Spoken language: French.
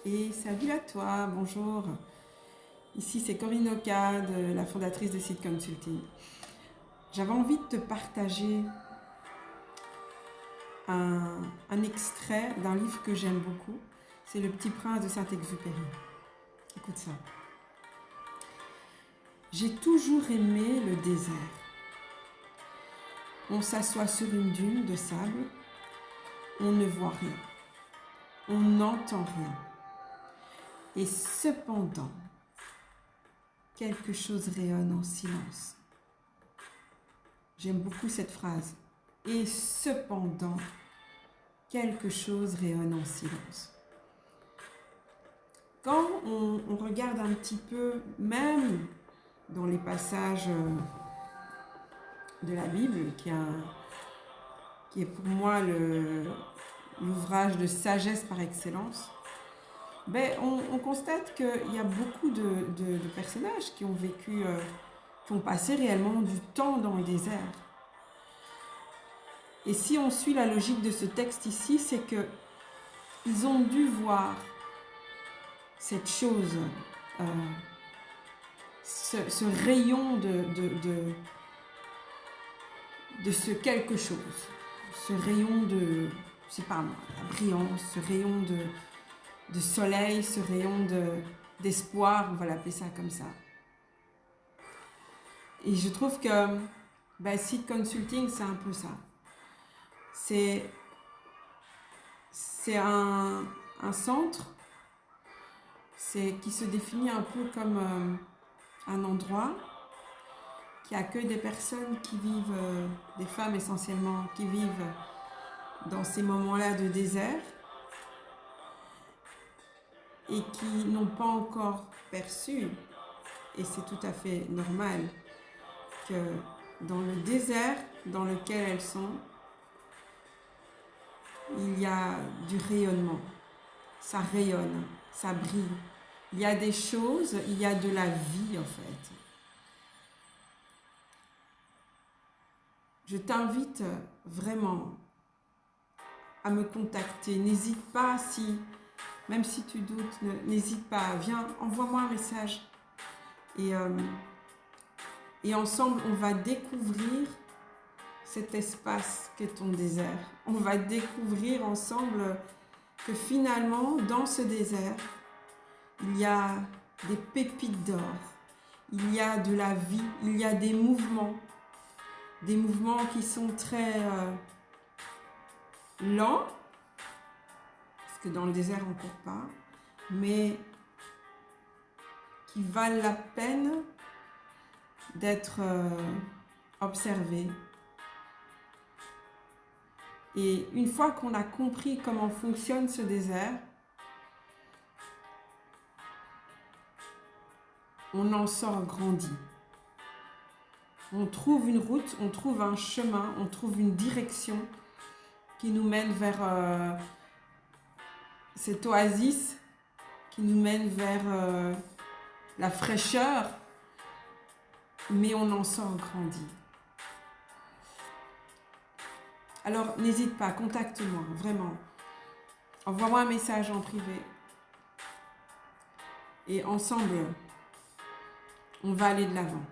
Et salut à toi, bonjour. Ici c'est Corinne Oka, la fondatrice de Seed Consulting. J'avais envie de te partager un extrait d'un livre que j'aime beaucoup. C'est Le Petit Prince de Saint-Exupéry. Écoute ça. J'ai toujours aimé le désert. On s'assoit sur une dune de sable, on ne voit rien, on n'entend rien. Et cependant, quelque chose rayonne en silence. J'aime beaucoup cette phrase. Et cependant, quelque chose rayonne en silence. Quand on regarde un petit peu, même dans les passages de la Bible, qui est pour moi l'ouvrage de sagesse par excellence, on constate qu'il y a beaucoup de personnages qui ont vécu, qui ont passé réellement du temps dans le désert. Et si on suit la logique de ce texte ici, c'est que ils ont dû voir cette chose, ce rayon de ce quelque chose, ce rayon de, je sais pas moi, la brillance, ce rayon de soleil, ce rayon d'espoir, on va l'appeler ça comme ça. Et je trouve que Seed Consulting, c'est un peu ça. C'est un centre qui se définit un peu comme un endroit qui accueille des personnes qui vivent, des femmes essentiellement, qui vivent dans ces moments-là de désert et qui n'ont pas encore perçu, et c'est tout à fait normal, que dans le désert dans lequel elles sont, il y a du rayonnement, ça rayonne, ça brille. Il y a des choses, il y a de la vie en fait. Je t'invite vraiment à me contacter. N'hésite pas, même si tu doutes, n'hésite pas. Viens, envoie-moi un message. Et ensemble, on va découvrir cet espace qu'est ton désert. On va découvrir ensemble que finalement, dans ce désert, il y a des pépites d'or, il y a de la vie, il y a des mouvements qui sont très lents, parce que dans le désert on ne court pas, mais qui valent la peine d'être observés. Et une fois qu'on a compris comment fonctionne ce désert, on en sort grandi. On trouve une route, on trouve un chemin, on trouve une direction qui nous mène vers cette oasis, qui nous mène vers la fraîcheur, mais on en sort grandi. Alors n'hésite pas, contacte-moi, vraiment. Envoie-moi un message en privé. Et ensemble, on va aller de l'avant.